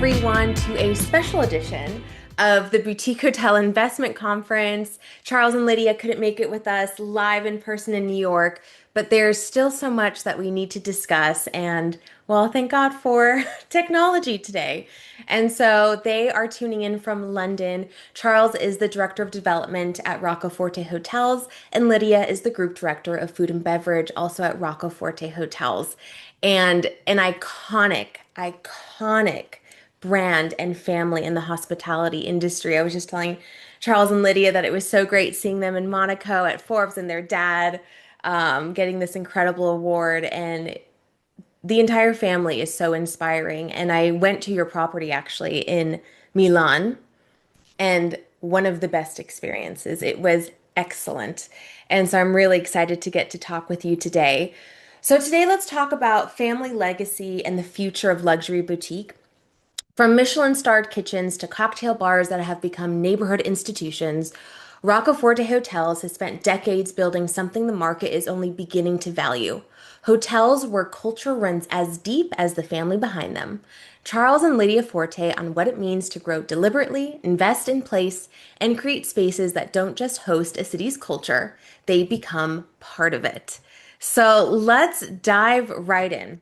everyone to a special edition of the Boutique Hotel Investment Conference. Charles and Lydia couldn't make it with us live in person in New York, but there's still so much that we need to discuss. And well, thank God for technology today. And so they are tuning in from London. Charles is the Director of Development at Forte Hotels, and Lydia is the Group Director of Food and Beverage, also at Forte Hotels. And an iconic brand and family in the hospitality industry. I was just telling Charles and Lydia that it was so great seeing them in Monaco at Forbes and their dad getting this incredible award. And the entire family is so inspiring. And I went to your property actually in Milan, and one of the best experiences. It was excellent. And so I'm really excited to get to talk with you today. So today let's talk about family legacy and the future of luxury boutique. From Michelin-starred kitchens to cocktail bars that have become neighborhood institutions, Roccaforte Hotels has spent decades building something the market is only beginning to value. Hotels where culture runs as deep as the family behind them. Charles and Lydia Forte on what it means to grow deliberately, invest in place, and create spaces that don't just host a city's culture, they become part of it. So let's dive right in.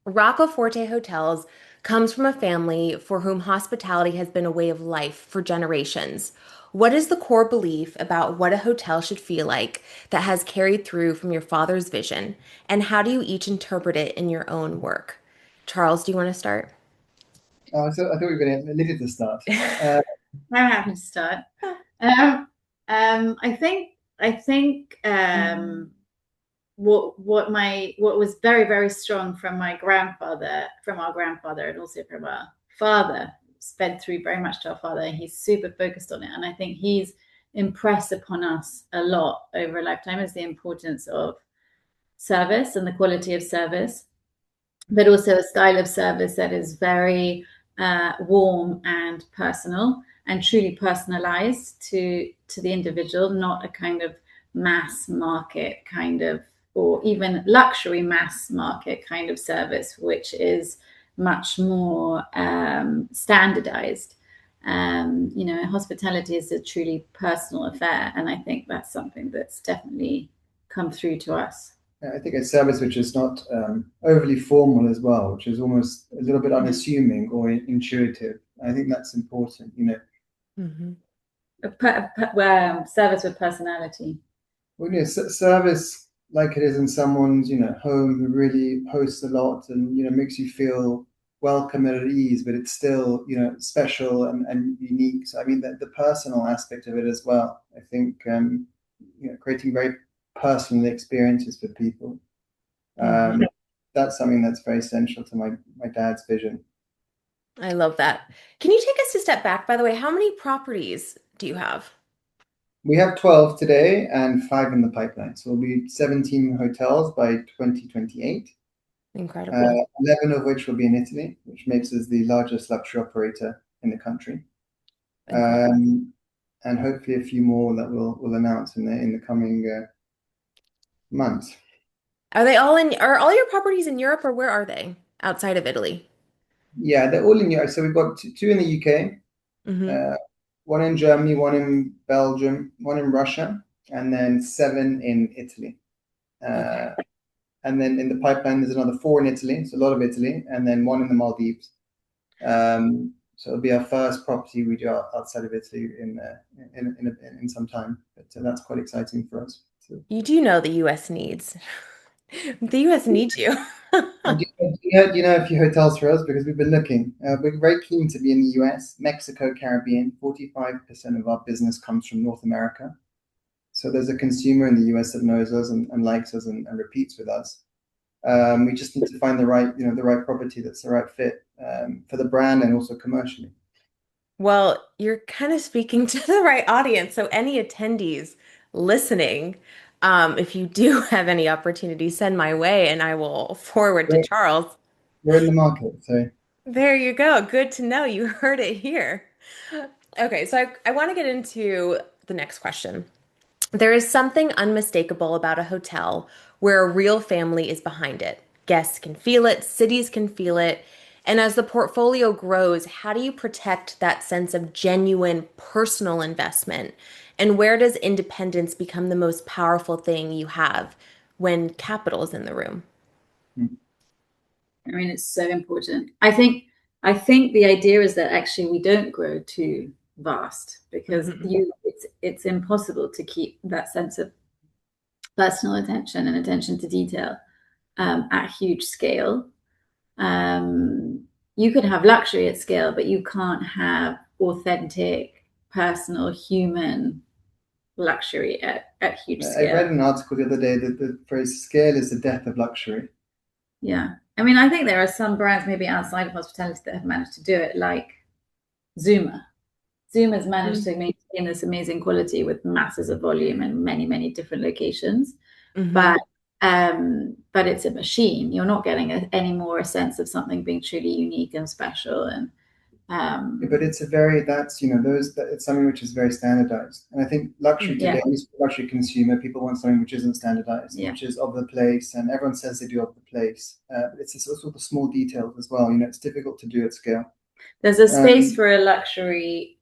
Roccaforte Hotels comes from a family for whom hospitality has been a way of life for generations. What is the core belief about what a hotel should feel like that has carried through from your father's vision? And how do you each interpret it in your own work? Charles, do you want to start? So I thought we were going to leave it to start. Uh, I'm happy to start. Um, I think what was very, very strong from my grandfather, from our grandfather, and also from our father, sped through very much to our father. He's super focused on it, and I think he's impressed upon us a lot over a lifetime is the importance of service and the quality of service, but also a style of service that is very warm and personal and truly personalized to the individual, not a kind of mass market kind of, or even luxury mass market kind of service, which is much more standardized. Hospitality is a truly personal affair, and I think that's something that's definitely come through to us. I think a service which is not overly formal as well, which is almost a little bit unassuming or intuitive. I think that's important, you know. Mm-hmm. Service with personality. Well, service like it is in someone's, home who really hosts a lot and, makes you feel welcome and at ease, but it's still, special and unique. So, I mean, the personal aspect of it as well. I think, creating very personal experiences for people. Mm-hmm. That's something that's very essential to my dad's vision. I love that. Can you take us a step back, by the way? How many properties do you have? We have 12 today and 5 in the pipeline. So we'll be 17 hotels by 2028, Incredible. 11 of which will be in Italy, which makes us the largest luxury operator in the country. Incredible. And hopefully a few more that we'll announce in the coming months. Are all your properties in Europe, or where are they? Outside of Italy? Yeah, they're all in Europe. So we've got two in the UK, Mm-hmm. one in Germany, one in Belgium, one in Russia, and then 7 in Italy. Okay. And then in the pipeline, there's another 4 in Italy, so a lot of Italy, and then 1 in the Maldives. So it'll be our first property we do outside of Italy in some time. But that's quite exciting for us. So, You do know the US needs. The US needs you. and do you know a few hotels for us because we've been looking. We're very keen to be in the US, Mexico, Caribbean. 45% of our business comes from North America. So there's a consumer in the US that knows us and likes us and repeats with us. We just need to find the right property that's the right fit for the brand and also commercially. Well, you're kind of speaking to the right audience. So any attendees listening, if you do have any opportunity, send my way and I will forward to We're, Charles. we're in the market, so There you go. Good to know. You heard it here. Okay, so I want to get into the next question. There is something unmistakable about a hotel where a real family is behind it. Guests can feel it, cities can feel it, And as the portfolio grows, how do you protect that sense of genuine personal investment? And where does independence become the most powerful thing you have when capital is in the room? Mm. I mean, it's so important. I think the idea is that actually we don't grow too vast because Mhm. it's impossible to keep that sense of personal attention and attention to detail at huge scale. Um, you can have luxury at scale, but you can't have authentic, personal, human luxury at huge I scale. read an article the other day that the phrase scale is the death of luxury. Yeah. I mean, I think there are some brands maybe outside of hospitality that have managed to do it, like Zuma. Zuma's managed to maintain this amazing quality with masses of volume and many, many different locations. Hmm. But it's a machine. You're not getting any more a sense of something being truly unique and special. And Yeah, but it's a very that's those that it's something which is very standardized. And I think luxury today, yeah, at least for luxury consumer, people want something which isn't standardized, yeah. which is of the place, and everyone says they do of the place. It's just sort of the small details as well. It's difficult to do at scale. There's a space Um, for a luxury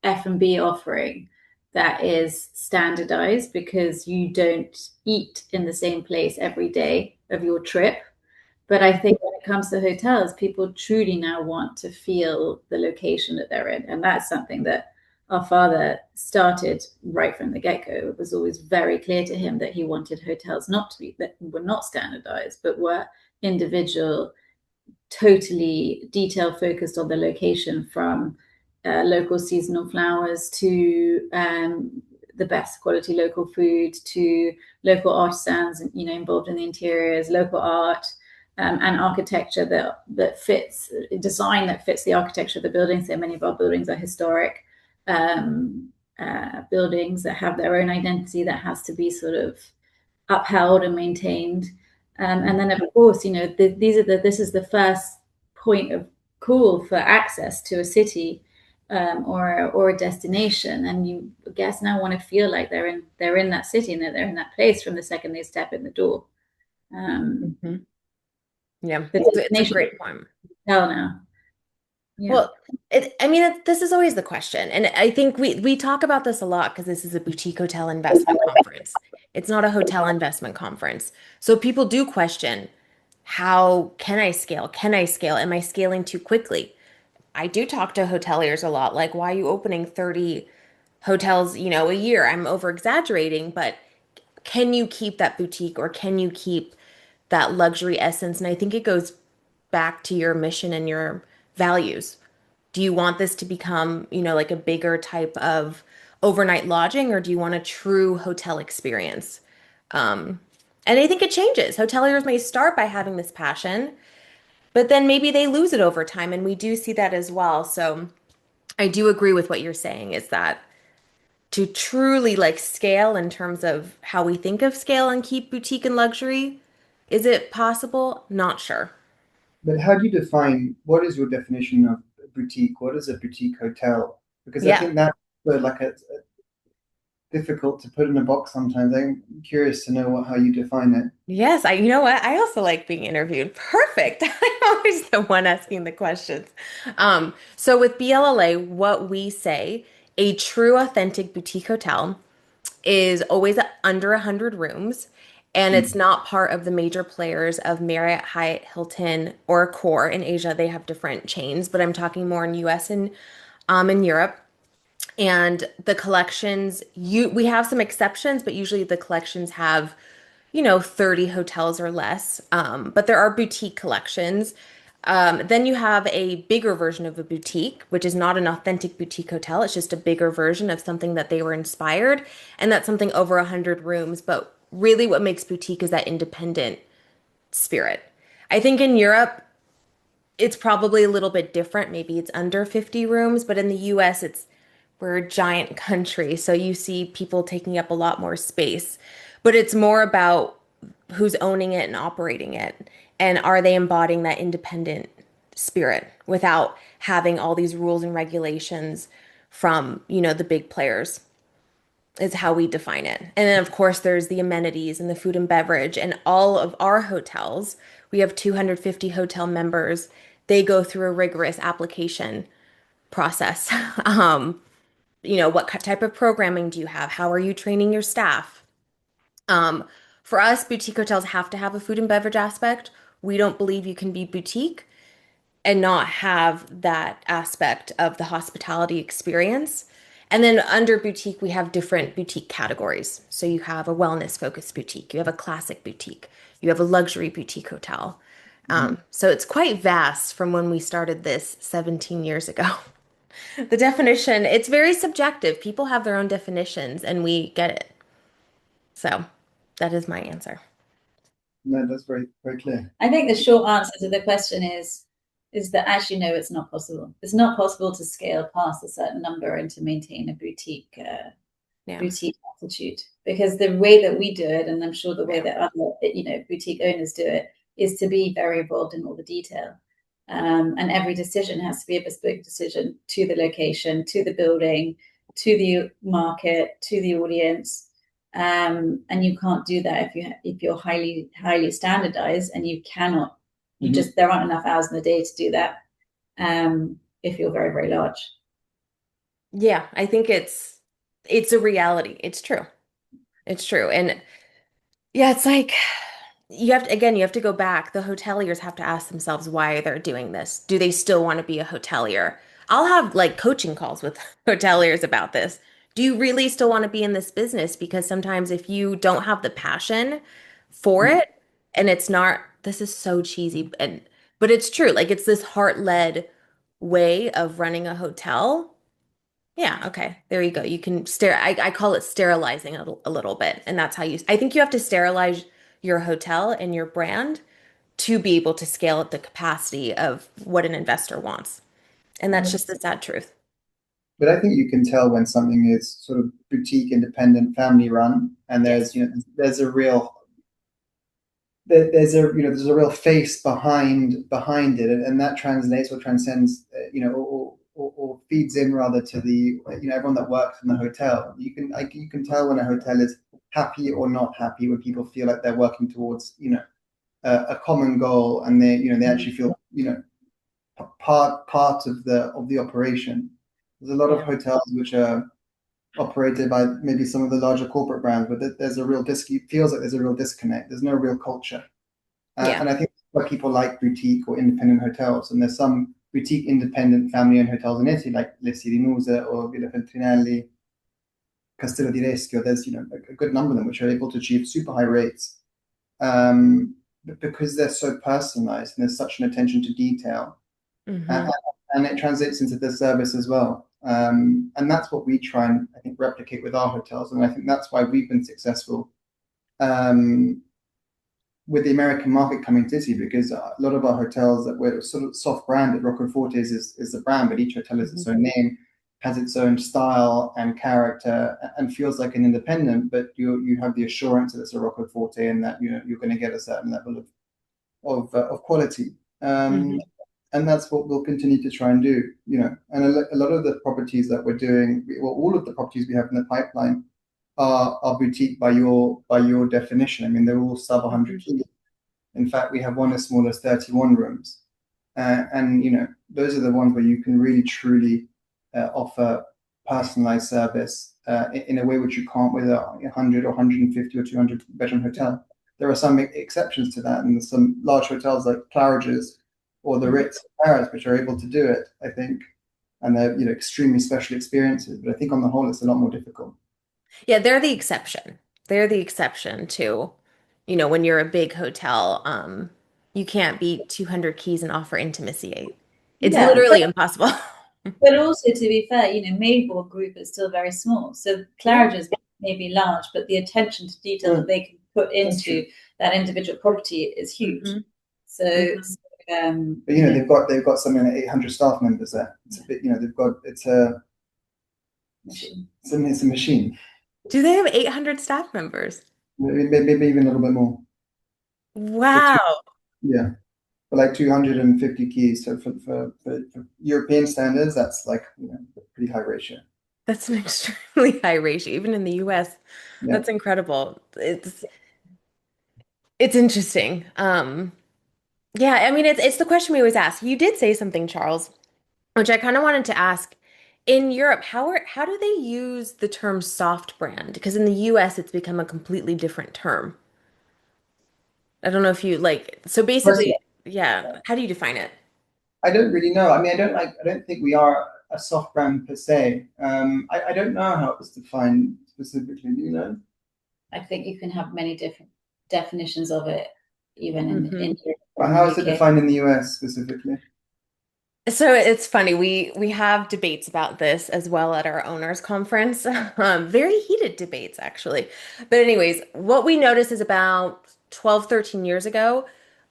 F&B offering that is standardized because you don't eat in the same place every day of your trip. But I think when it comes to hotels, people truly now want to feel the location that they're in. And that's something that our father started right from the get go. It was always very clear to him that he wanted hotels not to be, that were not standardized, but were individual, totally detail focused on the location, from local seasonal flowers to the best quality local food to local artisans, involved in the interiors, local art, and architecture that fits design that fits the architecture of the buildings. So many of our buildings are historic buildings that have their own identity that has to be sort of upheld and maintained. And then, of course, this is the first point of call for access to a city or a destination, and you guests now want to feel like they're in that city and that they're in that place from the second they step in the door. Um, Hmm. Yeah, the it's a destination great point. hotel now, yeah, Well, this is always the question. And I think we talk about this a lot because this is a boutique hotel investment conference. It's not a hotel investment conference. So people do question, how can I scale? Can I scale? Am I scaling too quickly? I do talk to hoteliers a lot, like, why are you opening 30 hotels, a year? I'm over exaggerating, but can you keep that boutique or can you keep that luxury essence? And I think it goes back to your mission and your values. Do you want this to become, like a bigger type of overnight lodging, or do you want a true hotel experience? Um, and I think it changes. Hoteliers may start by having this passion, but then maybe they lose it over time, and we do see that as well. So I do agree with what you're saying, is that to truly like scale in terms of how we think of scale and keep boutique and luxury, is it possible? Not sure. but how do you define what is your definition of a boutique? What is a boutique hotel? Because I Yeah. think that's like a difficult to put in a box sometimes. I'm curious to know how you define it. Yes, you know what? I also like being interviewed. Perfect. I'm always the one asking the questions. So with BLLA, what we say, a true authentic boutique hotel is always under 100 rooms, and it's Mm. not part of the major players of Marriott, Hyatt, Hilton, or Accor. In Asia, they have different chains, but I'm talking more in US and in Europe. And the collections, we have some exceptions, but usually the collections have 30 hotels or less. But there are boutique collections. Then you have a bigger version of a boutique, which is not an authentic boutique hotel. It's just a bigger version of something that they were inspired. And that's something over 100 rooms. But really, what makes boutique is that independent spirit. I think in Europe, it's probably a little bit different. Maybe it's under 50 rooms, but in the US, we're a giant country, so you see people taking up a lot more space. But it's more about who's owning it and operating it, and are they embodying that independent spirit without having all these rules and regulations from, the big players, is how we define it. And then, of course, there's the amenities and the food and beverage, and all of our hotels. We have 250 hotel members they go through a rigorous application process. What type of programming do you have? How are you training your staff? Um, for us, boutique hotels have to have a food and beverage aspect. We don't believe you can be boutique and not have that aspect of the hospitality experience. And then under boutique, we have different boutique categories. So you have a wellness focused boutique, you have a classic boutique, you have a luxury boutique hotel. Mhm. So it's quite vast from when we started this 17 years ago. The definition, it's very subjective. People have their own definitions, and we get it. So that is my answer. No, that's very, very clear. I think the short answer to the question is that actually no, it's not possible. It's not possible to scale past a certain number and to maintain a Yeah. boutique attitude, because the way that we do it, and I'm sure the way that other boutique owners do it, is to be very involved in all the detail. And every decision has to be a bespoke decision to the location, to the building, to the market, to the audience. And you can't do that if you're highly standardized, and you cannot you Mhm. just there aren't enough hours in the day to do that, if you're very, very large. Yeah, I think it's a reality. It's true. It's true. And yeah, it's like you have to go back. The hoteliers have to ask themselves why they're doing this. Do they still want to be a hotelier? I'll have like coaching calls with hoteliers about this. Do you really still want to be in this business? Because sometimes if you don't have the passion for Mhm. it, and it's not, this is so cheesy, but it's true. Like it's this heart-led way of running a hotel. Yeah, okay. There you go. You can I call it sterilizing a little bit. And that's how I think you have to sterilize your hotel and your brand to be able to scale at the capacity of what an investor wants. And that's just the sad truth. But I think you can tell when something is sort of boutique, independent, family run, and Yes. there's a real there's a real face behind it, and that translates or transcends, or feeds in rather to the everyone that works in the hotel. You can tell when a hotel is happy or not happy, when people feel like they're working towards a common goal, and they actually feel part of the operation. There's a lot of Yeah. hotels which are operated by maybe some of the larger corporate brands, but there's a real it feels like there's a real disconnect. There's no real culture. Yeah. And I think that's why people like boutique or independent hotels. And there's some boutique independent family-owned hotels in Italy, like Le Sirinuse or Villa Feltrinelli, Castello di Reschio. There's a good number of them which are able to achieve super high rates, but because they're so personalized and there's such an attention to detail, uh, Hmm. and it translates into the service as well. And that's what we try and I think replicate with our hotels, and I think that's why we've been successful. Um, with the American market coming to Italy, because a lot of our hotels that were sort of soft branded, Rocco Forte is the brand, but each hotel has its Hmm. own name, has its own style and character, and feels like an independent. But you have the assurance that it's a Rocco Forte, and that you're going to get a certain level of quality. Um, Hmm. and that's what we'll continue to try and do. And a lot of the properties that we're doing, well, all of the properties we have in the pipeline are boutique by your definition. I mean, they're all sub Hmm. 100 keys. In fact, we have one as small as 31 rooms, and those are the ones where you can really truly offer personalized service in a way which you can't with a 100 or 150 or 200 bedroom hotel. There are some exceptions to that, and there's some large hotels like Claridge's or the Hmm. Ritz Paris which are able to do it, I think, and they're extremely special experiences. But I think on the whole, it's a lot more difficult. Yeah, they're the exception. They're the exception to, when you're a big hotel, you can't be 200 keys and offer intimacy. It's Yeah, literally impossible. but also to be fair, Mayborg Group is still very small, so Yeah. Claridge's may be large, but the attention to detail that Mm, they can put that's true. into that individual property is huge. Hmm. So, Hmm. But they've got something like 800 staff members there. It's a bit, they've got machine. it's a machine. Do they have 800 staff members? Maybe even a little bit more. For two, Wow. yeah, for like 250 keys. So for European standards, that's like a pretty high ratio. That's an extremely high ratio, even in the US. Yeah. That's incredible. It's interesting. Yeah, I mean it's the question we always ask. You did say something, Charles, which I kind of wanted to ask. In Europe, how do they use the term soft brand? Because in the US it's become a completely different term. I don't know if you like, so Personally, basically, yeah, how do you define it? I don't really know. I mean, I don't think we are a soft brand per se. I don't know how it's defined specifically. Do you know? I think you can have many different definitions of it, even Hmm. in Europe or But in how the is it UK. defined in the US specifically? So it's funny. We have debates about this as well at our owners conference. Very heated debates actually. But anyways, what we noticed is about 12, 13 years ago,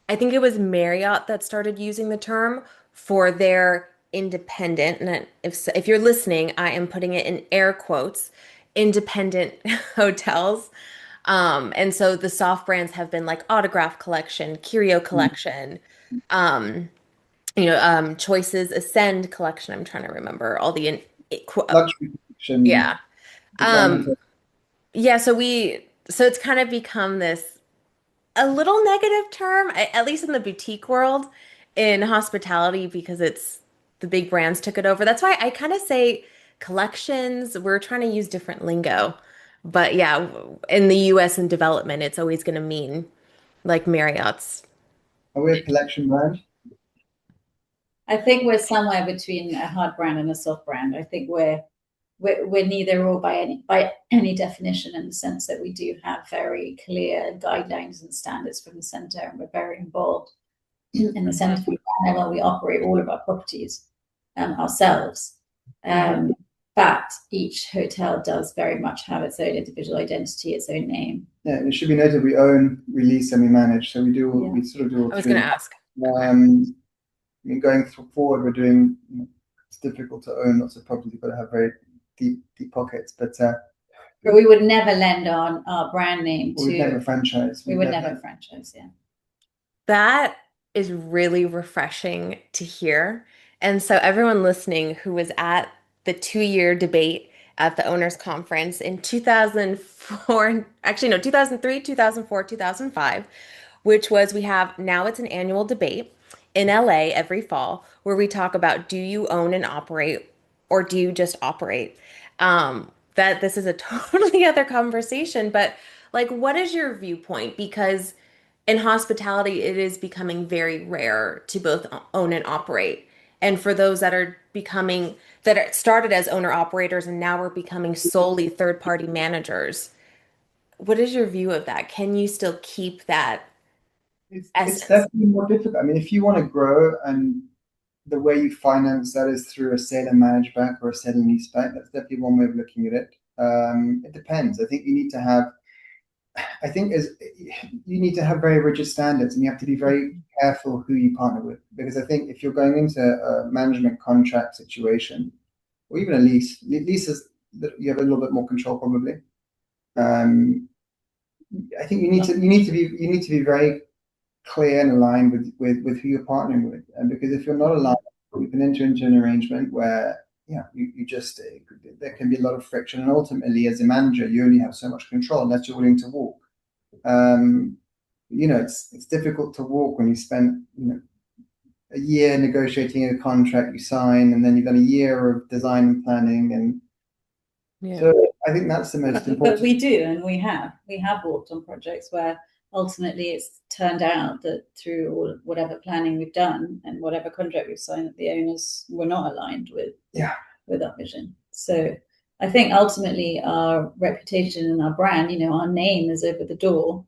I think it was Marriott that started using the term for their independent, and if you're listening, I am putting it in air quotes, independent hotels. And so the soft brands have been like Autograph Collection, Curio Mm. Collection, um, Choices Ascend collection. I'm trying to remember all the Luxury collection, yeah. designer. Um, yeah, so it's kind of become this a little negative term, at least in the boutique world, in hospitality, because it's the big brands took it over. That's why I kind of say collections, we're trying to use different lingo. But yeah, in the US and development, it's always going to mean like Marriott's. Are we a collection brand? I think we're somewhere between a hard brand and a soft brand. I think we're neither or by any definition, in the sense that we do have very clear guidelines and standards from the center, and we're very involved in the Mhm. center level. We operate all of our properties ourselves. Mhm. But each hotel does very much have its own individual identity, its own name. Yeah, and it should be noted we own, we lease, and we manage. So Yeah. we sort of do all I was going to three. ask. Okay. I mean, forward, we're doing. It's difficult to own lots of property. You've got to have very deep pockets. But we would never lend on our brand name We'd never to. franchise. We would never franchise. Yeah. That is really refreshing to hear. And so, everyone listening who was at the 2 year debate at the owners conference in 2004, actually, no, 2003, 2004, 2005, which was we have now it's an annual debate in LA every fall where we talk about do you own and operate or do you just operate? That this is a totally other conversation, but like, what is your viewpoint? Because in hospitality, it is becoming very rare to both own and operate. And for those that are becoming, that are started as owner operators and now are becoming solely third party managers, what is your view of that? Can you still keep that It's essence? definitely more difficult. I mean, if you want to grow and the way you finance that is through a sale and manage back or a sale and lease back, that's definitely one way of looking at it. It depends. I think you need to have I think is you need to have very rigid standards and you have to be very careful who you partner with because I think if you're going into a management contract situation or even a leases you have a little bit more control probably. Um, I think you need to be very clear and aligned with who you're partnering with, and because if you're not aligned, you can enter into an arrangement where you just there can be a lot of friction, and ultimately as a manager you only have so much control unless you're willing to walk. Um, it's difficult to walk when you spend a year negotiating a contract you sign, and then you've done a year of design and planning, and Yeah. so I think that's the most But important. we do, and we have worked on projects where ultimately it's turned out that through all, whatever planning we've done and whatever contract we've signed, that the owners were not aligned Yeah, with our vision. So I think ultimately our reputation and our brand, our name is over the door,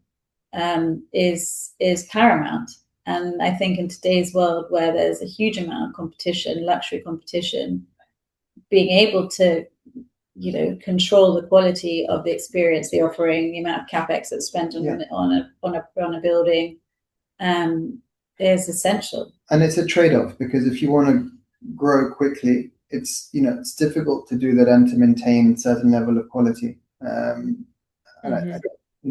is paramount. And I think in today's world where there's a huge amount of competition, luxury competition, being able to control the quality of the experience, the offering, the amount of capex that's spent on yeah. a building, is essential. And it's a trade-off because if you want to grow quickly, it's difficult to do that and to maintain a certain level of quality. And Hmm.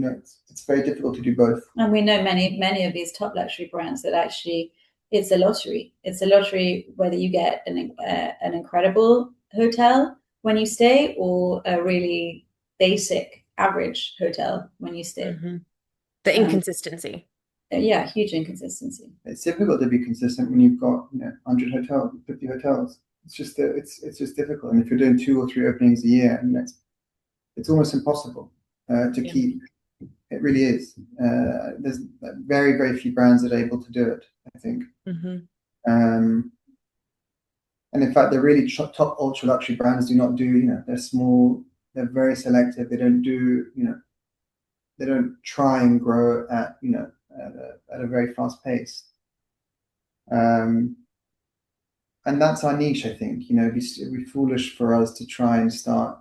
it's very difficult to do both. And we know many of these top luxury brands that actually it's a lottery. It's a lottery whether you get an incredible hotel when you stay or a really basic average hotel when you stay. Hmm. The Um, inconsistency. yeah, huge inconsistency. It's difficult to be consistent when you've got 100 hotels, 50 hotels. It's just it's just difficult. And if you're doing 2 or 3 openings a year, and it's almost impossible to Yeah. keep. It really is. There's very, very few brands that are able to do it, I think. Mm-hmm. And in fact, the really top ultra luxury brands do not do, they're small, they're very selective. They don't do, they don't try and grow at a very fast pace. And that's our niche, I think. It'd be foolish for us to try and start,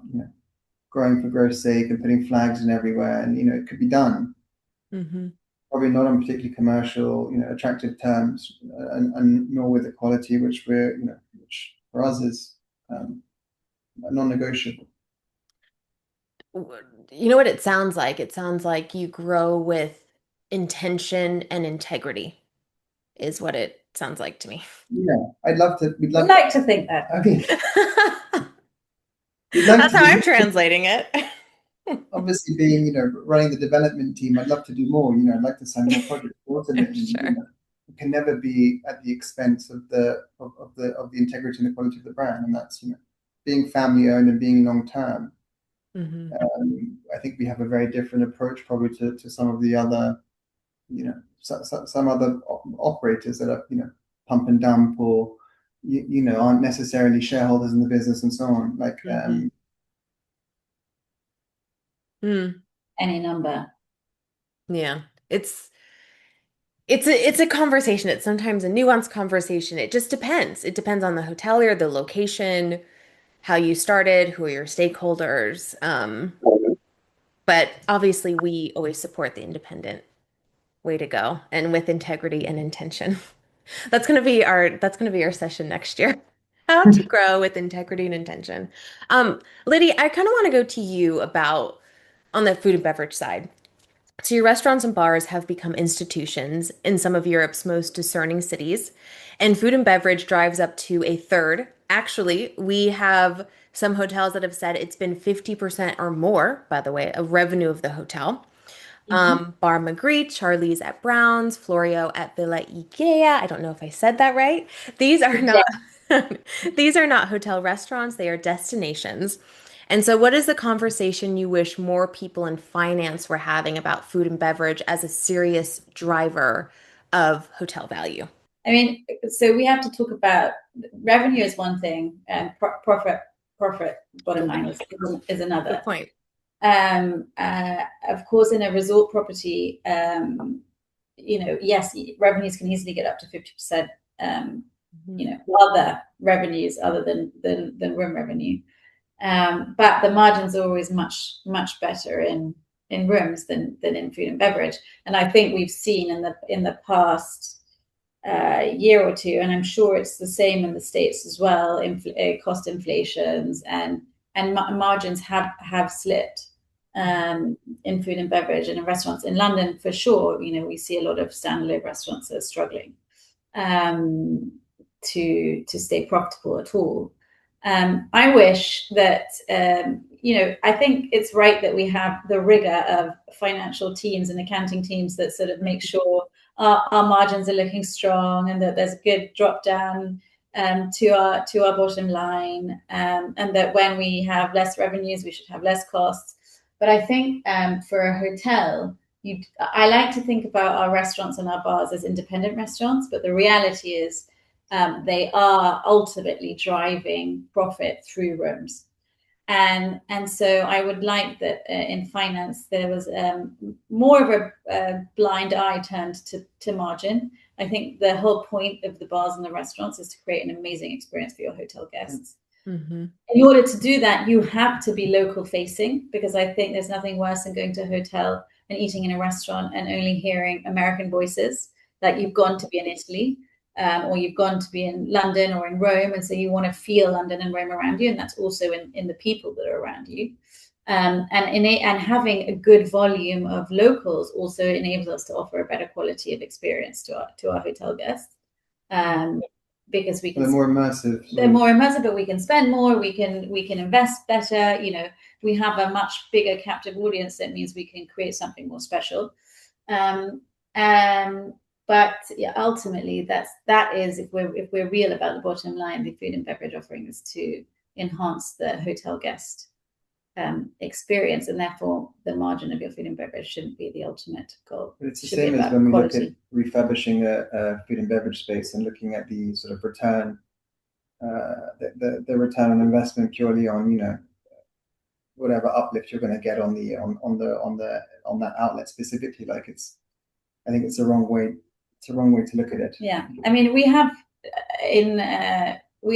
growing for growth's sake and putting flags in everywhere. And, it could be done. Mm-hmm. Probably not on particularly commercial, attractive terms, and nor with the quality which which for us is non-negotiable. You know what it sounds like? It sounds like you grow with intention and integrity, is what it sounds like to me. Yeah, I'd love to. We'd We love. like to think that. I mean, we'd like That's to how do I'm more. translating it. Obviously, being running the development team, I'd love to do more. I'd like to sign more projects. I'm Ultimately, sure. it can never be at the expense of the integrity and the quality of the brand, and that's being family owned and being long term. Mm-hmm. I think we have a very different approach probably to some of the other, some other operators that are, pump and dump or, aren't necessarily shareholders in the business and so on. Like, Mm-hmm. Mm. Any number. Yeah. It's a conversation. It's sometimes a nuanced conversation. It just depends. It depends on the hotelier, the location, how you started, who are your stakeholders. But obviously we always support the independent way to go and with integrity and intention. That's gonna be our session next year. How to grow with integrity and intention. Lydia, I kind of want to go to you about on the food and beverage side. So your restaurants and bars have become institutions in some of Europe's most discerning cities, and food and beverage drives up to a third. Actually, we have some hotels that have said it's been 50% or more, by the way, of revenue of the hotel. Bar Magritte, Charlie's at Brown's, Florio at Villa Ikea. I don't know if I said that right. These are Yeah. not these are not hotel restaurants, they are destinations. And so what is the conversation you wish more people in finance were having about food and beverage as a serious driver of hotel value? I mean, so we have to talk about revenue is one thing, and profit bottom line is Good another. point. Of course, in a resort property, yes, revenues can easily get up to 50%. Other revenues other than room revenue, but the margins are always much better in rooms than in food and beverage. And I think we've seen in the past year or two, and I'm sure it's the same in the States as well, cost inflations and margins have slipped in food and beverage and in restaurants. In London, for sure, we see a lot of standalone restaurants that are struggling to stay profitable at all. I wish that, I think it's right that we have the rigor of financial teams and accounting teams that sort of make sure our margins are looking strong and that there's a good drop down to our bottom line, and that when we have less revenues, we should have less costs. But I think for a hotel, I like to think about our restaurants and our bars as independent restaurants, but the reality is they are ultimately driving profit through rooms. And so I would like that in finance there was more of a blind eye turned to margin. I think the whole point of the bars and the restaurants is to create an amazing experience for your hotel guests. Mm-hmm. In order to do that, you have to be local facing, because I think there's nothing worse than going to a hotel and eating in a restaurant and only hearing American voices, that you've gone to be in Italy. Or you've gone to be in London or in Rome, and so you want to feel London and Rome around you, and that's also in the people that are around you. And having a good volume of locals also enables us to offer a better quality of experience to our hotel guests, because we can. They're more immersive. They're more immersive, but we can spend more. We can invest better. We have a much bigger captive audience. That means we can create something more special. But yeah, ultimately, that is if we're real about the bottom line, the food and beverage offering is to enhance the hotel guest experience, and therefore the margin of your food and beverage shouldn't be the ultimate goal. But it's the Should be same as about when we look at quality. refurbishing a food and beverage space and looking at the sort of return, the return on investment purely on, whatever uplift you're going to get on that outlet specifically. Like I think it's the wrong way. It's the wrong way to look at it. Yeah, I mean, we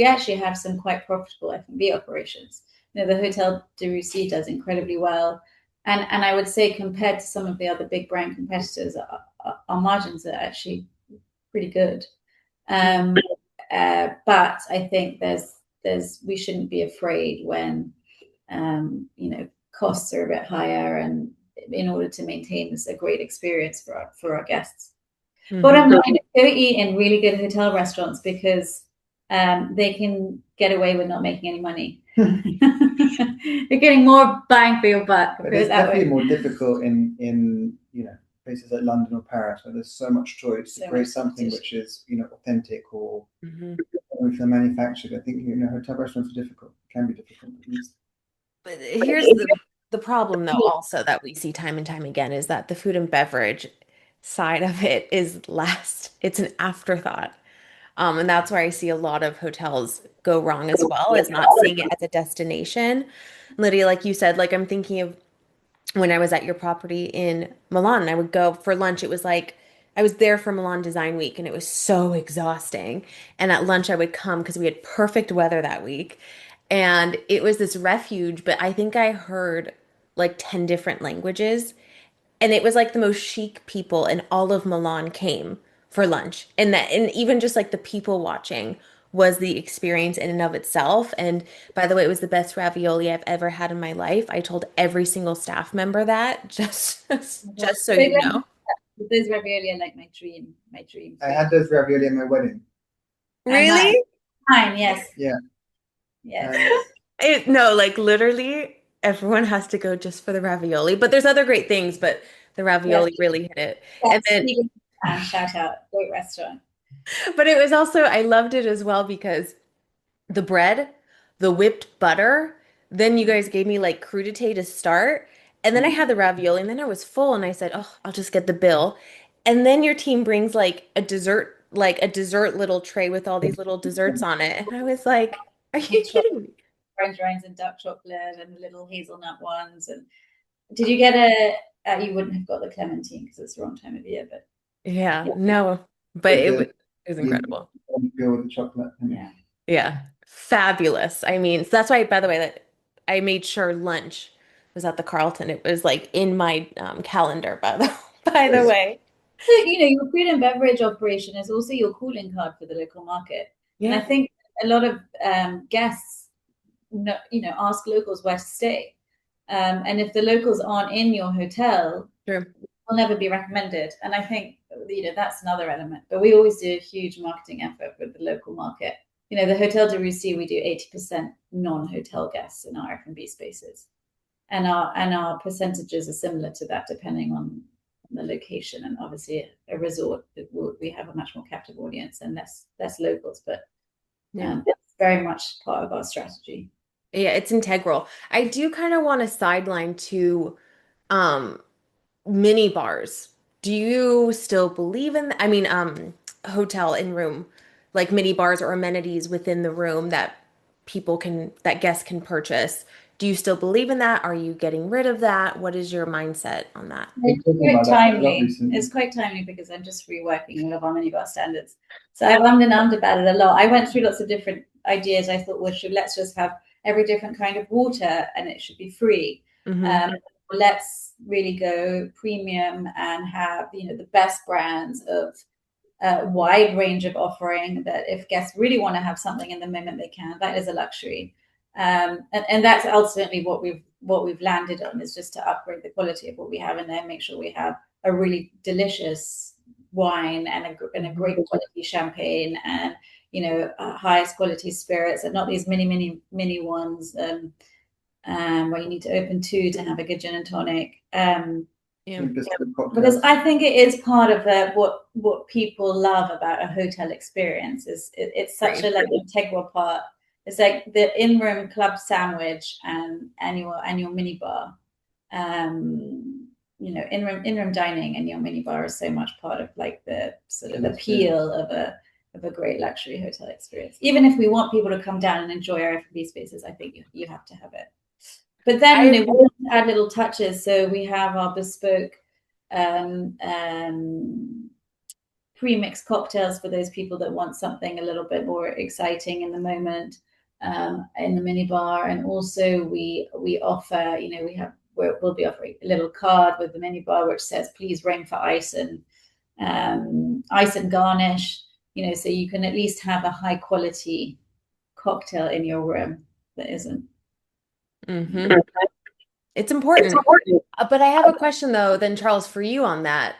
actually have some quite profitable F&B operations. The Hotel de Russie does incredibly well, and I would say compared to some of the other big brand competitors, our margins are actually pretty good. But I think we shouldn't be afraid when costs are a bit higher, and in order to maintain this a great experience for our guests. Mm-hmm. Bottom line, go eat in really good hotel restaurants because they can get away with not making any money. You're getting more bang for your buck. But it's definitely more difficult in places like London or Paris where there's so much choice to create something which is authentic or if they're manufactured. I think hotel restaurants are difficult. Can be difficult at least. But here's the problem though also that we see time and time again is that the food and beverage side of it is last. It's an afterthought. And that's where I see a lot of hotels go wrong as well, is not seeing it as a destination. Lydia, like you said, like I'm thinking of when I was at your property in Milan, and I would go for lunch. It was like I was there for Milan Design Week and it was so exhausting. And at lunch I would come because we had perfect weather that week. And it was this refuge, but I think I heard like 10 different languages. And it was like the most chic people in all of Milan came for lunch. And even just like the people watching was the experience in and of itself. And by the way, it was the best ravioli I've ever had in my life. I told every single staff member that, just so you know. Those ravioli are like my dream. I had those ravioli at my wedding. Really? Mine, yes. Yeah. Yes. No, like literally everyone has to go just for the ravioli. But there's other great things, but the ravioli really hit it. Yes, and then shout out, great restaurant. But it was also, I loved it as well because the bread, the whipped butter, then you guys gave me like crudité to start. And then I had the ravioli and then I was full and I said, oh, I'll just get the bill. And then your team brings like a dessert little tray with all these little desserts on it. And I was like, are you kidding me? French rinds and dark chocolate and the little hazelnut ones. And did you get you wouldn't have got the clementine because it's the wrong time of year, but yeah. No, but it was incredible. Go with the chocolate. Yeah. Fabulous. I mean, so that's why, by the way, that I made sure lunch was at the Carlton. It was like in my calendar, by the way. So, your food and beverage operation is also your calling card for the local market. Yeah. And I think a lot of guests, ask locals where to stay. And if the locals aren't in your hotel, sure, will never be recommended. And I think, that's another element. But we always do a huge marketing effort with the local market. The Hotel de Russie, we do 80% non-hotel guests in our F&B spaces. And our percentages are similar to that depending on the location. And obviously a resort, we have a much more captive audience and less locals, but it's very much part of our strategy. Yeah, it's integral. I do kind of want to sideline to mini bars. Do you still believe in, hotel in room, like mini bars or amenities within the room that guests can purchase? Do you still believe in that? Are you getting rid of that? What is your mindset on that? It's quite timely because I'm just reworking all of our minibar standards. So I've ummed and ahhed about it a lot. I went through lots of different ideas. I thought, well, let's just have every different kind of water and it should be free. Mm-hmm. Let's really go premium and have, the best brands of a wide range of offering that if guests really want to have something in the moment they can, that is a luxury. And that's ultimately what we've landed on, is just to upgrade the quality of what we have in there, make sure we have a really delicious wine and a great quality champagne and highest quality spirits, and not these mini ones where you need to open two to have a good gin and tonic. Yeah. in bespoke Because cocktails. I think it is part of what people love about a hotel experience is it's such a Agreed. like integral part. It's like the in-room club sandwich and your mini bar. In-room dining and your mini bar is so much part of like the sort of An experience. appeal of a great luxury hotel experience. Even if we want people to come down and enjoy our F&B spaces, I think you have to have it. But then, I we add little touches. So we have our bespoke um, um, pre-mixed cocktails for those people that want something a little bit more exciting in the moment in the minibar. And also we offer, we'll be offering a little card with the minibar which says please ring for ice and garnish. So you can at least have a high quality cocktail in your room that isn't. hmm It's important. But I have a question though, then Charles, for you on that.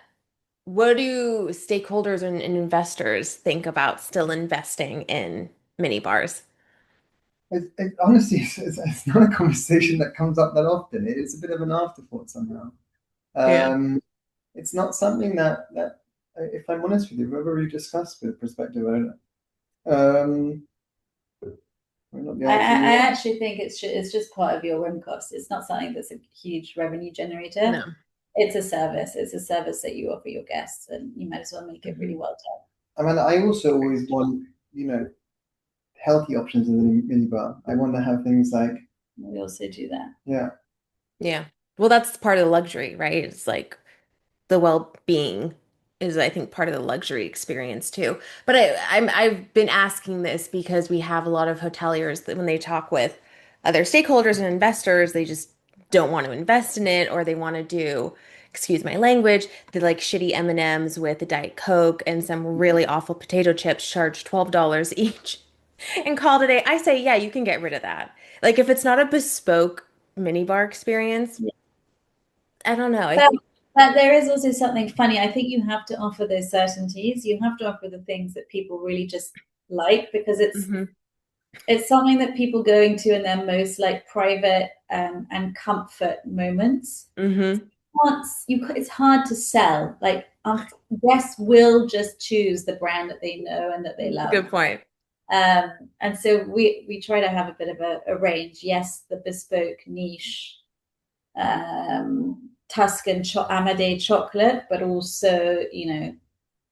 What do stakeholders and investors think about still investing in mini bars? Honestly, it's not a conversation that comes up that often. It's a bit of an afterthought somehow. Yeah. It's not something that, if I'm honest with you, we've ever really discussed with prospective owner. Um, we're not the I IT. actually think it's just part of your room cost. It's not something that's a huge revenue generator. No. It's a service. It's a service that you offer your guests, and you might as well make it hmm really well I mean, I also always want, healthy options in the minibar. I want to have things like, done. We also do that. yeah, Yeah. Well, that's part of the luxury, right? It's like the well-being is, I think, part of the luxury experience too. But I've been asking this because we have a lot of hoteliers that when they talk with other stakeholders and investors, they just don't want to invest in it, or they want to do, excuse my language, the like shitty M&Ms with a Diet Coke and some really awful potato chips, charge $12 each and call it a day. I say, yeah, you can get rid of that. Like if it's not a bespoke minibar experience, I don't know. I But, think. but there is also something funny. I think you have to offer those certainties. You have to offer the things that people really just like because Mhm. it's something that people go into in their most like private and comfort moments. hmm Once it's hard to sell. Like guests will just choose the brand that they know and that they That's a love. good point. And so we try to have a bit of a range. Yes, the bespoke niche Tuscan Amade chocolate, but also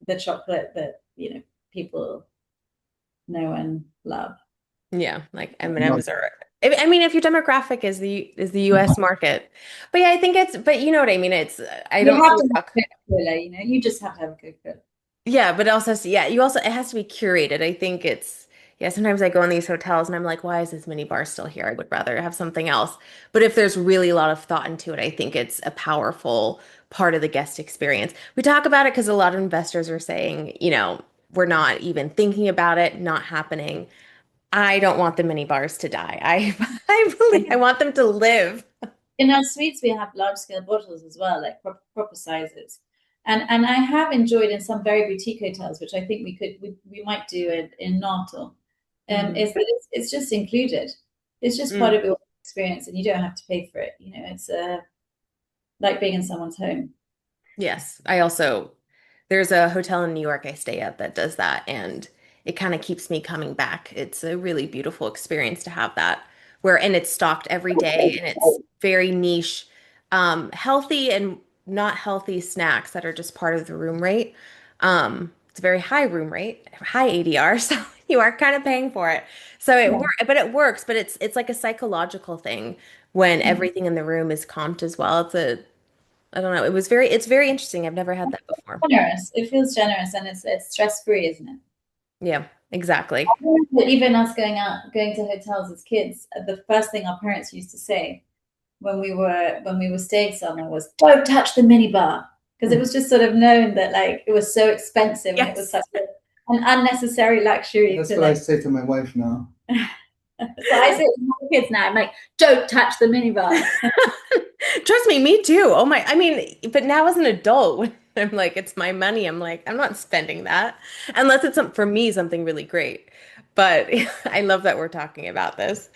the chocolate that people know and love. Yeah, like not M&Ms are. I mean, if your demographic is the U.S. market, but yeah, I think it's. But you know what I mean. It's. I You don't have see to have rock. Coca-Cola. You just have to have a Coca-Cola. Yeah, but also, yeah, you also it has to be curated. I think it's. Yeah, sometimes I go in these hotels and I'm like, why is this mini bar still here? I would rather have something else. But if there's really a lot of thought into it, I think it's a powerful part of the guest experience. We talk about it because a lot of investors are saying, we're not even thinking about it, not happening. I don't want the mini bars to die. I want them to live. In our suites, we have large scale bottles as well, like proper sizes. And I have enjoyed in some very boutique hotels, which I think we might do in Norton, hmm is that it's just included. It's just part Mm, of your experience, and you don't have to pay for it. It's like being in someone's home. yes. There's a hotel in New York I stay at that does that, and it kind of keeps me coming back. It's a really beautiful experience to have that, and it's stocked every day, and it's very niche, healthy and not healthy snacks that are just part of the room rate. It's a very high room rate, high ADR, so you are kind of paying for it. So Yeah. it works, but it's like a psychological thing when everything in the room is comped as well. I don't know. It's very interesting. I've never had that before. Generous. It feels generous, and it's stress free, isn't it? Yeah, exactly. Even us going to hotels as kids, the first thing our parents used to say when we were staying somewhere was don't touch the minibar because it was just sort of known that like it was so expensive and it was Yes. such an unnecessary luxury That's to what I like. say to my wife now. So I say to my kids now, I'm like, don't touch the minibar. Trust me, me too. Oh my, I mean, but now as an adult, when I'm like, it's my money. I'm like, I'm not spending that unless it's for me something really great. But I love that we're talking about this.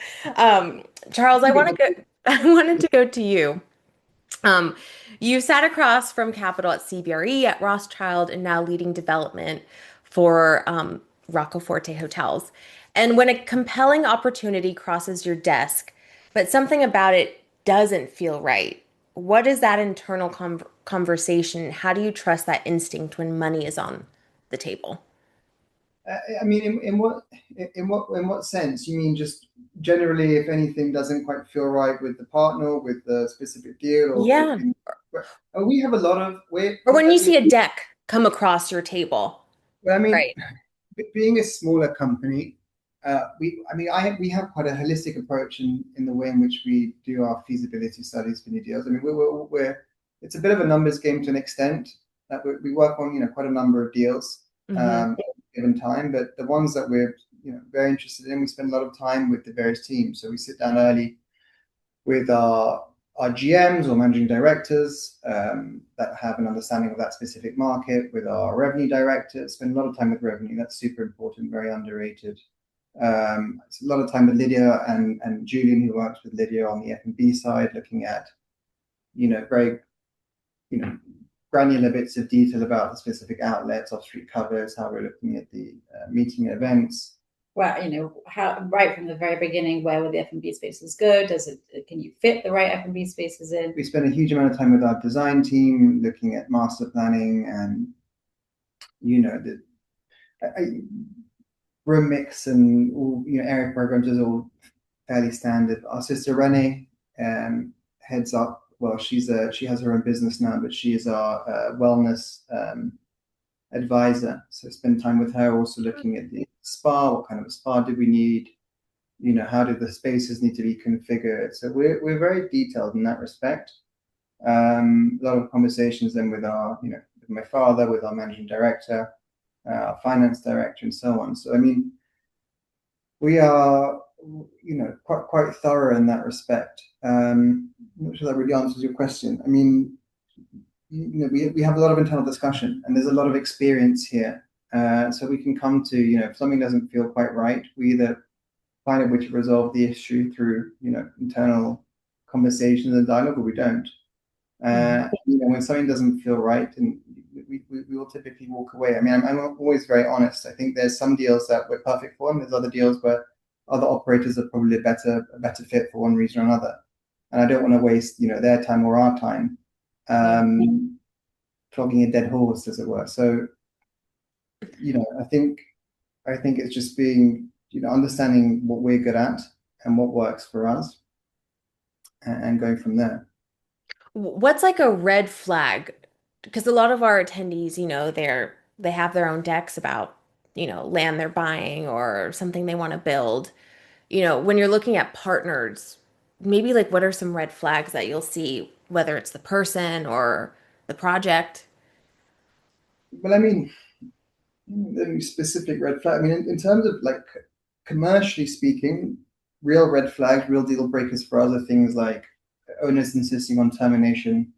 Charles, I want to go. I wanted to go to you. Um, you sat across from Capital at CBRE, at Rothschild, and now leading development for Rocco Forte Hotels. And when a compelling opportunity crosses your desk, but something about it doesn't feel right, what is that internal conversation? How do you trust that instinct when money is on the table? I mean, in what sense? You mean just generally, if anything doesn't quite feel right with the partner, with the specific deal, or Yeah. we have a lot of Or when you see a deck come across your table. I mean, Right. being a smaller company, we have quite a holistic approach in the way in which we do our feasibility studies for new deals. I mean, it's a bit of a numbers game to an extent. That we work on, quite a number of deals Hmm. at a given time, but the ones that we're, very interested in, we spend a lot of time with the various teams. So we sit down early with our GMs or managing directors that have an understanding of that specific market, with our revenue directors, spend a lot of time with revenue. That's super important, very underrated. It's a lot of time with Lydia and Julian, who works with Lydia on the F&B side, looking at, very, you know, granular bits of detail about the specific outlets, off-street covers, how we're looking at the meeting events. Well, how right from the very beginning, where will the F&B spaces go? Can you fit the right F&B spaces in? We spend a huge amount of time with our design team looking at master planning and, the room mix and all, area programs is all fairly standard. Our sister Renee heads up. Well, she has her own business now, but she is our wellness advisor. So spend time with her, also looking at the spa. What kind of a spa do we need? How do the spaces need to be configured? So we're very detailed in that respect. A lot of conversations then with with my father, with our managing director, our finance director, and so on. So I mean, we are, quite thorough in that respect. I'm not sure that really answers your question. I mean, we have a lot of internal discussion, and there's a lot of experience here. So we can come to, if something doesn't feel quite right, we either find a way to resolve the issue through, internal conversations and dialogue, or we don't. When something doesn't feel right, and we will typically walk away. I mean, I'm always very honest. I think there's some deals that we're perfect for, and there's other deals where other operators are probably a better fit for one reason or another. And I don't want to waste, their time or our time, flogging a dead horse, as it were. So, I think it's just being, understanding what we're good at and what works for us, and going from there. What's like a red flag? Because a lot of our attendees, they have their own decks about, land they're buying or something they want to build. When you're looking at partners, maybe like what are some red flags that you'll see, whether it's the person or the project? But I mean, any specific red flag? I mean, in terms of like commercially speaking, real red flags, real deal breakers for us are things like owners insisting on termination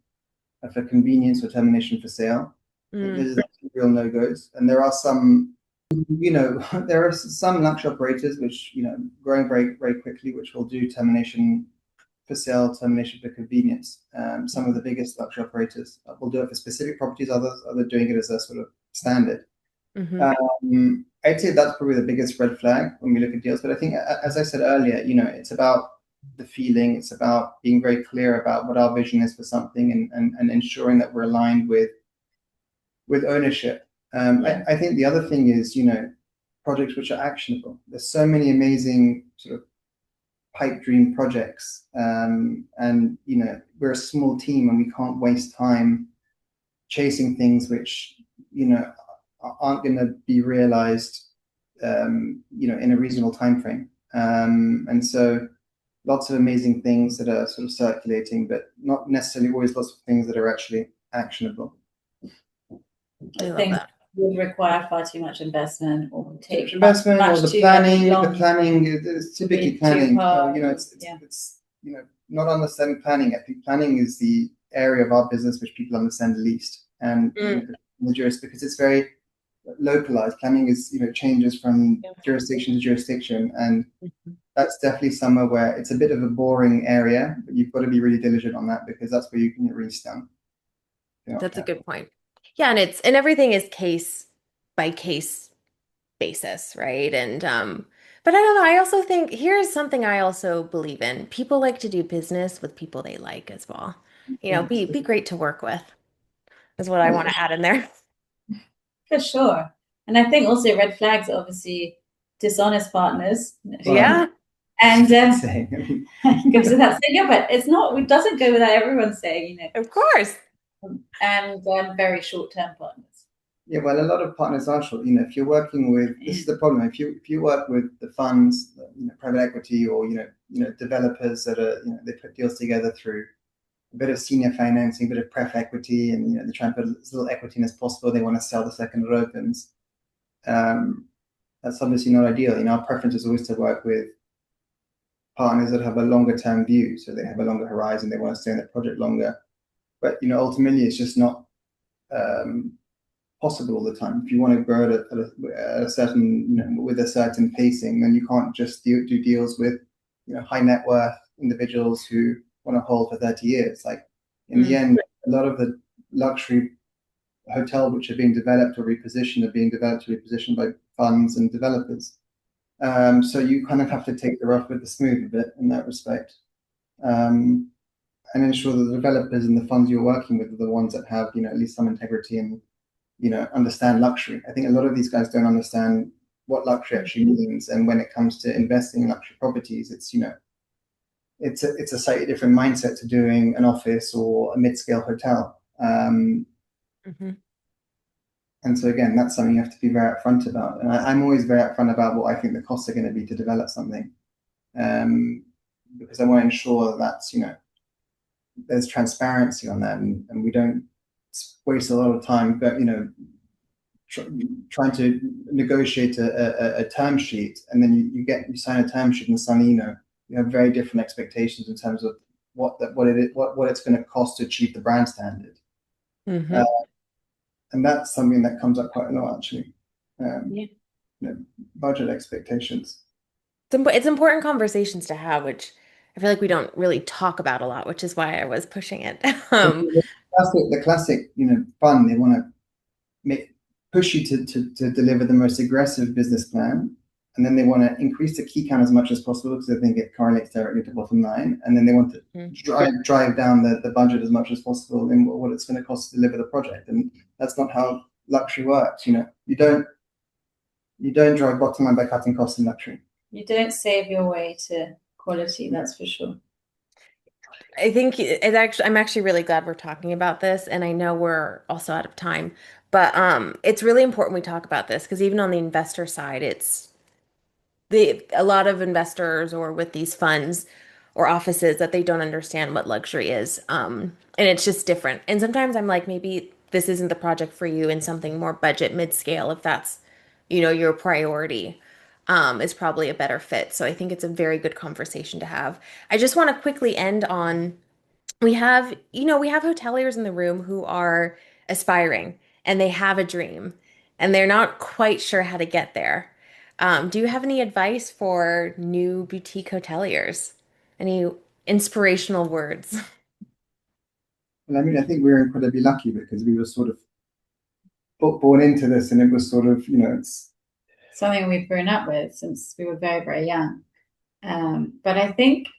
for convenience or termination for sale. I think Mm, those are real no-goes. And there are some, there are some luxury operators which, growing very, very quickly, which will do termination for sale, termination for convenience. Some of the biggest luxury operators will do it for specific properties, others are doing it as a sort of standard. hmm. I'd say that's probably the biggest red flag when we look at deals. But I think, as I said earlier, it's about the feeling. It's about being very clear about what our vision is for something, and ensuring that we're aligned with ownership. I think the other thing is, projects which are actionable. There's so many amazing sort of pipe dream projects, and we're a small team, and we can't waste time chasing things which aren't going to be realized, in a reasonable time frame. And so lots of amazing things that are sort of circulating, but not necessarily always lots of things that are actually actionable. I love Things that. would require far too much investment or would take Investment or much the too planning, long. the planning is typically Too planning. hard. It's not understanding planning. I think planning is the area of our business which people understand the least, and Mm, the because it's very localized. Planning is changes from jurisdiction to jurisdiction, and that's definitely somewhere where it's a bit of a boring area, but you've got to be really diligent on that because that's where you can get really stung. If you're not That's a good careful. point. Yeah, and everything is case by case basis, right? And but I don't know, I also think here's something I also believe in. People like to do business with people they like as well. You know, be great to work with is what I want to add in there. For sure. And I think also red flags are obviously dishonest partners. Well, Yeah, And saying, goes without saying, yeah, but it's not, it doesn't go without everyone saying, of course. and very short term partners. yeah, well, a lot of partners are short. You know, if you're working with, this is the problem. If you work with the funds, private equity, or developers that are, they put deals together through a bit of senior financing, a bit of pref equity, and they try and put as little equity in as possible. They want to sell the second it opens. That's obviously not ideal. Our preference is always to work with partners that have a longer term view, so they have a longer horizon. They want to stay in the project longer. But ultimately, it's just not um, possible all the time. If you want to grow at a certain, with a certain pacing, then you can't just do deals with, high net worth individuals who want to hold for 30 years. Like in the end, a lot of the luxury hotels which are being developed or repositioned are being developed or repositioned by funds and developers. So you kind of have to take the rough with the smooth a bit in that respect. And ensure that the developers and the funds you're working with are the ones that have, at least some integrity and understand luxury. I think a lot of these guys don't understand what luxury actually means, and when it comes to investing in luxury properties, it's a slightly different mindset to doing an office or a mid-scale hotel. Mhm. And so again, that's something you have to be very upfront about. And I'm always very upfront about what I think the costs are going to be to develop something, because I want to ensure that there's transparency on that, and we don't waste a lot of time, but trying to negotiate a term sheet, and then you sign a term sheet, and suddenly you have very different expectations in terms of what it's going to cost to achieve the brand standard, uh, Hmm. and that's something that comes up quite a lot actually. Um, Yeah. Budget expectations. It's important conversations to have, which I feel like we don't really talk about a lot, which is why I was pushing it. The classic, fund. They want to push you to deliver the most aggressive business plan, and then they want to increase the key count as much as possible because they think it correlates directly to bottom line, and then they want to Mhm. drive down the budget as much as possible in what it's going to cost to deliver the project, and that's not how luxury works. You don't drive bottom line by cutting costs in luxury. You don't save your way to quality, that's for sure. I think I'm actually really glad we're talking about this, and I know we're also out of time, but it's really important we talk about this because even on the investor side, it's a lot of investors or with these funds or offices that they don't understand what luxury is. And it's just different. And sometimes I'm like, maybe this isn't the project for you and something more budget mid-scale, if that's, your priority, is probably a better fit. So I think it's a very good conversation to have. I just want to quickly end on we have hoteliers in the room who are aspiring and they have a dream and they're not quite sure how to get there. Do you have any advice for new boutique hoteliers? Any inspirational words? And I mean, I think we're incredibly lucky because we were sort of born into this, and it was sort of, it's Something we've grown up with since we were very, very young. But I think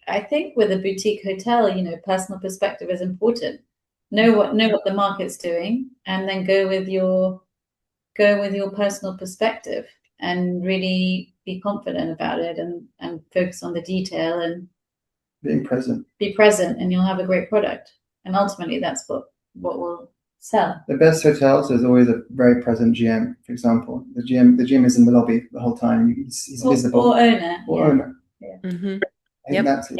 with a boutique hotel, personal perspective is important. Know what the market's doing, and then go with your personal perspective, and really be confident about it, and focus on the detail, and being present. be present, and you'll have a great product. And ultimately, that's what will sell. The best hotels, there's always a very present GM. For example, the GM is in the lobby the whole time. He's visible. Or owner, Or yeah. owner. Hmm. I think Yep. that's a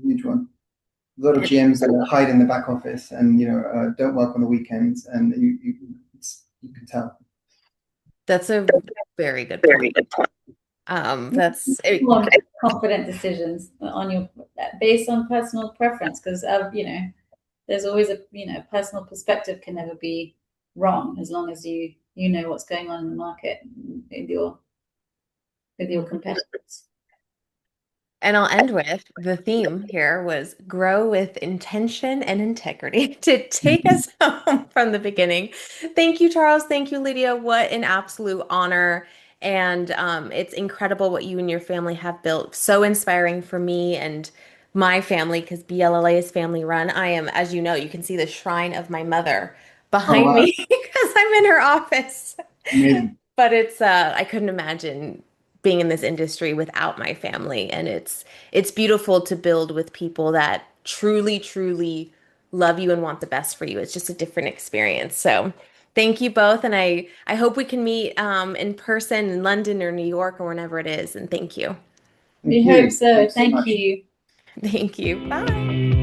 huge one. A lot of And GMs that hide in the back office and don't work on the weekends, and you can tell. that's a very good point. That's it, On confident decisions on your based on personal preference, because there's always a personal perspective can never be wrong as long as you know what's going on in the market with your competitors. And I'll end with the theme here was grow with intention and integrity to take us home from the beginning. Thank you, Charles. Thank you, Lydia. What an absolute honor. And it's incredible what you and your family have built. So inspiring for me and my family because BLLA is family run. I am, as you know, you can see the shrine of my mother Oh, behind wow. me because I'm in her office. Amazing. But it's I couldn't imagine being in this industry without my family, and it's beautiful to build with people that truly truly love you and want the best for you. It's just a different experience. So thank you both, and I hope we can meet in person in London or New York or whenever it is, and thank you. Thank We hope you. so. Thanks so Thank much. you. Thank you. Bye.